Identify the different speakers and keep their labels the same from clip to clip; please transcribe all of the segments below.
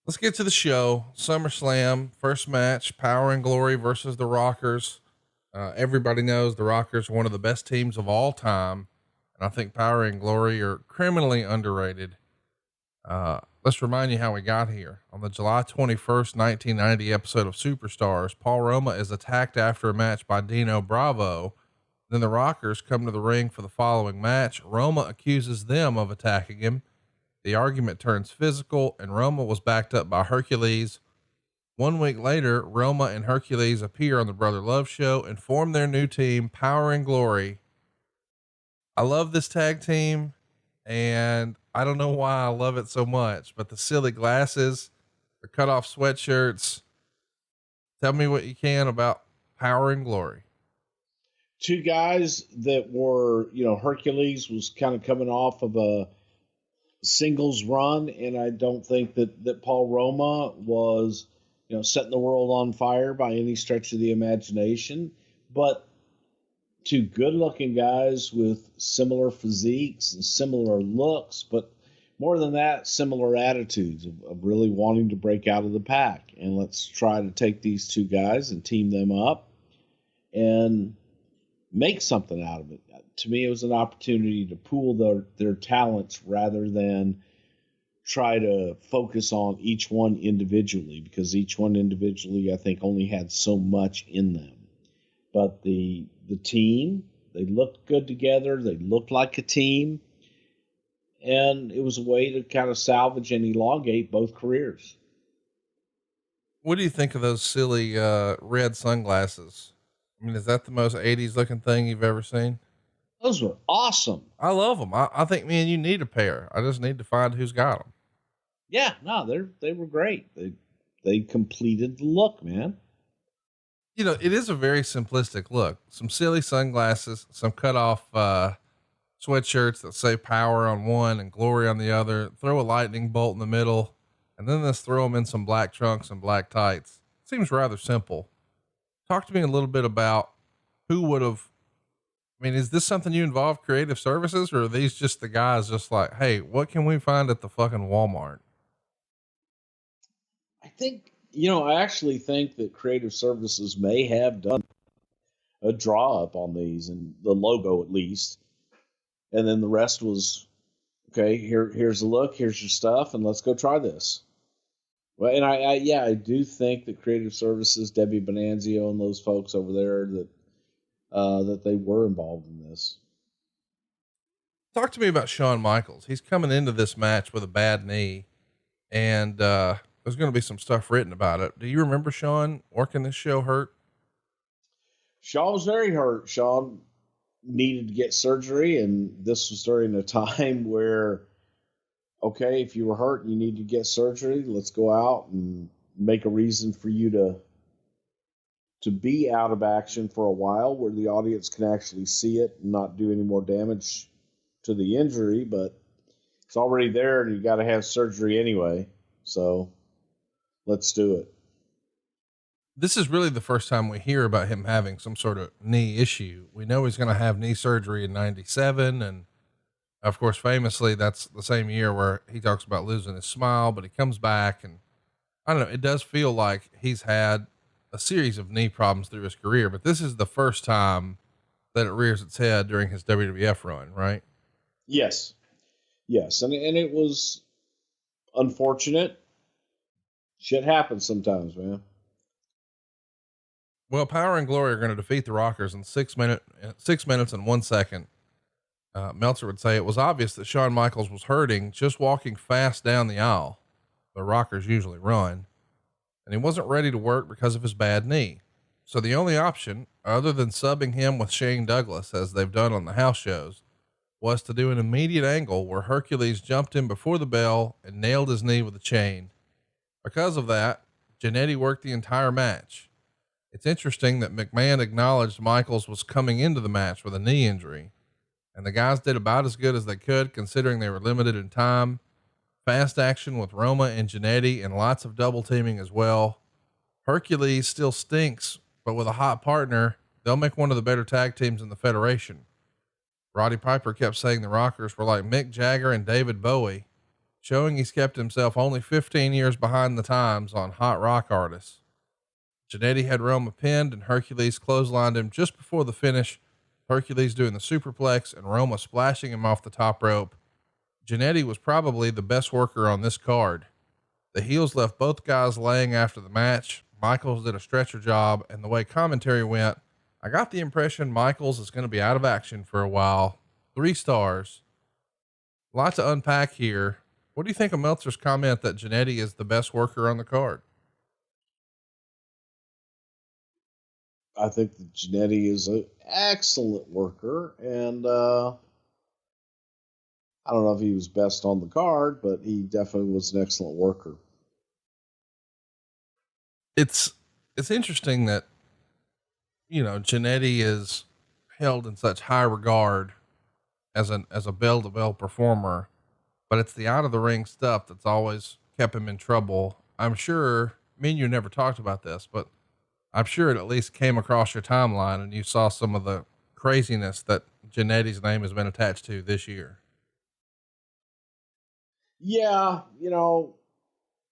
Speaker 1: Let's get to the show. SummerSlam, first match, Power and Glory versus the Rockers. Everybody knows the Rockers are one of the best teams of all time. And I think Power and Glory are criminally underrated. Let's remind you how we got here. On the July 21st, 1990 episode of Superstars, Paul Roma is attacked after a match by Dino Bravo. Then the Rockers come to the ring for the following match. Roma accuses them of attacking him. The argument turns physical, and Roma was backed up by Hercules. 1 week later, Roma and Hercules appear on the Brother Love show and form their new team, Power and Glory. I love this tag team, and I don't know why I love it so much, but the silly glasses, the cut off sweatshirts. Tell me what you can about Power and Glory.
Speaker 2: Two guys that were, Hercules was kind of coming off of a singles run, and I don't think that Paul Roma was, setting the world on fire by any stretch of the imagination. But two good-looking guys with similar physiques and similar looks, but more than that, similar attitudes of really wanting to break out of the pack. And let's try to take these two guys and team them up and make something out of it. To me, it was an opportunity to pool their talents rather than try to focus on each one individually, because each one individually, I think, only had so much in them. But the team, they looked good together. They looked like a team. And it was a way to kind of salvage and elongate both careers.
Speaker 1: What do you think of those silly, red sunglasses? I mean, is that the most 80s looking thing you've ever seen?
Speaker 2: Those were awesome.
Speaker 1: I love them. I think me and you need a pair. I just need to find who's got them.
Speaker 2: Yeah, no, they were great. They completed the look, man.
Speaker 1: You know, it is a very simplistic look. Some silly sunglasses, some cut off, sweatshirts that say power on one and glory on the other, throw a lightning bolt in the middle, and then let's throw them in some black trunks and black tights. Seems rather simple. Talk to me a little bit about who would have, I mean, is this something you involve creative services, or are these just the guys just like, hey, what can we find at the fucking Walmart?
Speaker 2: I think, I actually think that creative services may have done a draw up on these, and the logo at least. And then the rest was, okay, here's the look, here's your stuff, and let's go try this. Well, and I do think that creative services, Debbie Bonanzio and those folks over there, that they were involved in this.
Speaker 1: Talk to me about Shawn Michaels. He's coming into this match with a bad knee, and, there's going to be some stuff written about it. Do you remember Shawn working this show hurt?
Speaker 2: Shaw was very hurt. Shaw needed to get surgery, and this was during a time where, okay, if you were hurt and you need to get surgery, let's go out and make a reason for you to be out of action for a while where the audience can actually see it and not do any more damage to the injury. But it's already there, and you got to have surgery anyway. So let's do it.
Speaker 1: This is really the first time we hear about him having some sort of knee issue. We know he's going to have knee surgery in 97. And of course, famously, that's the same year where he talks about losing his smile, but he comes back, and I don't know. It does feel like he's had a series of knee problems through his career, but this is the first time that it rears its head during his WWF run, right?
Speaker 2: Yes. Yes. And it was unfortunate. Shit happens sometimes, man.
Speaker 1: Well, Power and Glory are going to defeat the Rockers in 6 minutes and 1 second. Meltzer would say it was obvious that Shawn Michaels was hurting just walking fast down the aisle. The Rockers usually run, and he wasn't ready to work because of his bad knee. So the only option, other than subbing him with Shane Douglas, as they've done on the house shows, was to do an immediate angle where Hercules jumped in before the bell and nailed his knee with a chain. Because of that, Jannetty worked the entire match. It's interesting that McMahon acknowledged Michaels was coming into the match with a knee injury, and the guys did about as good as they could considering they were limited in time. Fast action with Roma and Jannetty and lots of double teaming as well. Hercules still stinks, but with a hot partner, they'll make one of the better tag teams in the Federation. Roddy Piper kept saying the Rockers were like Mick Jagger and David Bowie. showing he's kept himself only 15 years behind the times on hot rock artists. Jannetty had Roma pinned and Hercules clotheslined him just before the finish. Hercules doing the superplex and Roma splashing him off the top rope. Jannetty was probably the best worker on this card. The heels left both guys laying after the match. Michaels did a stretcher job, and the way commentary went, I got the impression Michaels is going to be out of action for a while. 3 stars. A lot to unpack here. What do you think of Meltzer's comment that Jannetty is the best worker on the card?
Speaker 2: I think that Jannetty is an excellent worker, and I don't know if he was best on the card, but he definitely was an excellent worker.
Speaker 1: It's interesting that, Jannetty is held in such high regard as a bell to bell performer, but it's the out of the ring stuff that's always kept him in trouble. I'm sure me and you never talked about this, but I'm sure it at least came across your timeline and you saw some of the craziness that Jannetty's name has been attached to this year.
Speaker 2: Yeah,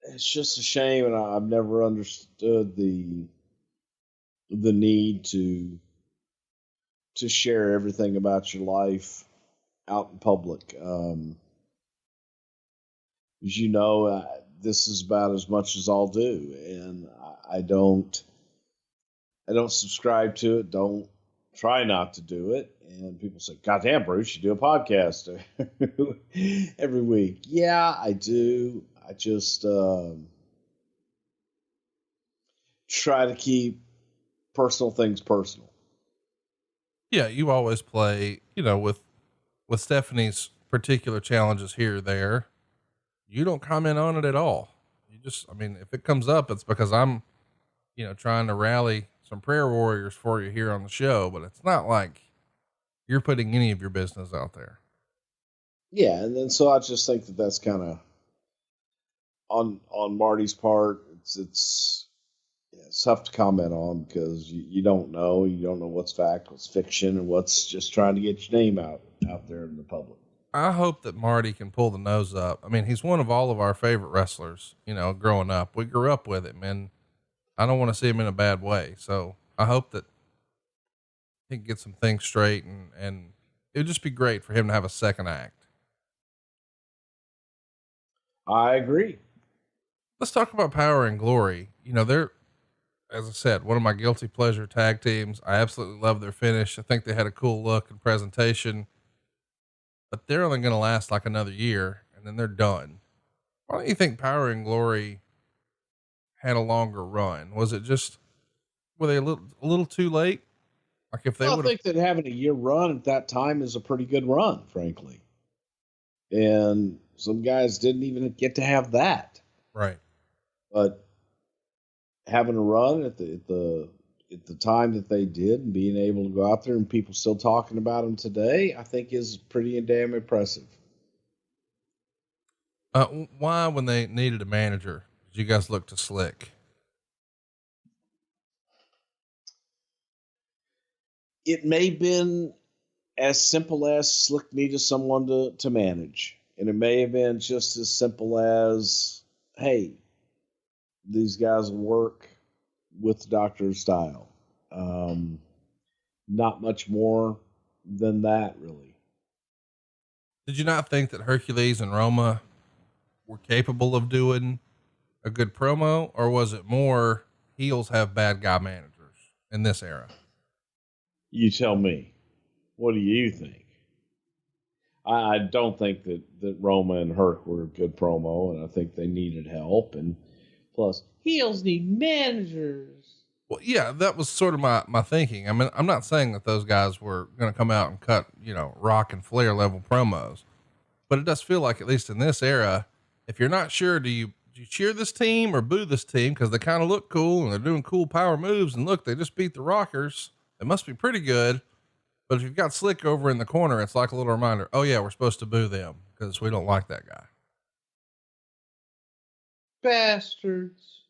Speaker 2: it's just a shame, and I've never understood the need to share everything about your life out in public. As you know, this is about as much as I'll do, and I don't subscribe to it. Don't try not to do it. And people say, "God damn, Bruce, you do a podcast every week." Yeah, I do. I just try to keep personal things personal.
Speaker 1: Yeah. You always play, with Stephanie's particular challenges here or there. You don't comment on it at all. You just, if it comes up, it's because I'm, trying to rally some prayer warriors for you here on the show, but it's not like you're putting any of your business out there.
Speaker 2: Yeah. And then, so I just think that that's kind of on Marty's part. It's tough to comment on because you don't know what's fact, what's fiction, and what's just trying to get your name out there in the public.
Speaker 1: I hope that Marty can pull the nose up. He's one of all of our favorite wrestlers, growing up. We grew up with him, and I don't want to see him in a bad way. So I hope that he can get some things straight, and it would just be great for him to have a second act.
Speaker 2: I agree.
Speaker 1: Let's talk about Power and Glory. They're, as I said, one of my guilty pleasure tag teams. I absolutely love their finish. I think they had a cool look and presentation, but they're only going to last like another year and then they're done. Why don't you think Power and Glory had a longer run? Was it just, were they a little too late? Like if they
Speaker 2: would, I think that having a year run at that time is a pretty good run, frankly. And some guys didn't even get to have that.
Speaker 1: Right.
Speaker 2: But having a run at the time that they did and being able to go out there and people still talking about them today, I think is pretty damn impressive.
Speaker 1: Why, when they needed a manager, did you guys look to Slick?
Speaker 2: It may have been as simple as Slick needed someone to manage. And it may have been just as simple as, hey, these guys will work with the Doctor's style. Not much more than that, really.
Speaker 1: Did you not think that Hercules and Roma were capable of doing a good promo, or was it more heels have bad guy managers in this era?
Speaker 2: You tell me. What do you think? I don't think that Roma and Herc were a good promo, and I think they needed help. And plus, heels need managers.
Speaker 1: Well, yeah, that was sort of my thinking. I'm not saying that those guys were going to come out and cut, Rock and Flair level promos, but it does feel like, at least in this era, if you're not sure, do you cheer this team or boo this team? Cause they kind of look cool and they're doing cool power moves, and look, they just beat the Rockers. It must be pretty good. But if you've got Slick over in the corner, it's like a little reminder. Oh yeah, we're supposed to boo them because we don't like that guy.
Speaker 2: Bastards.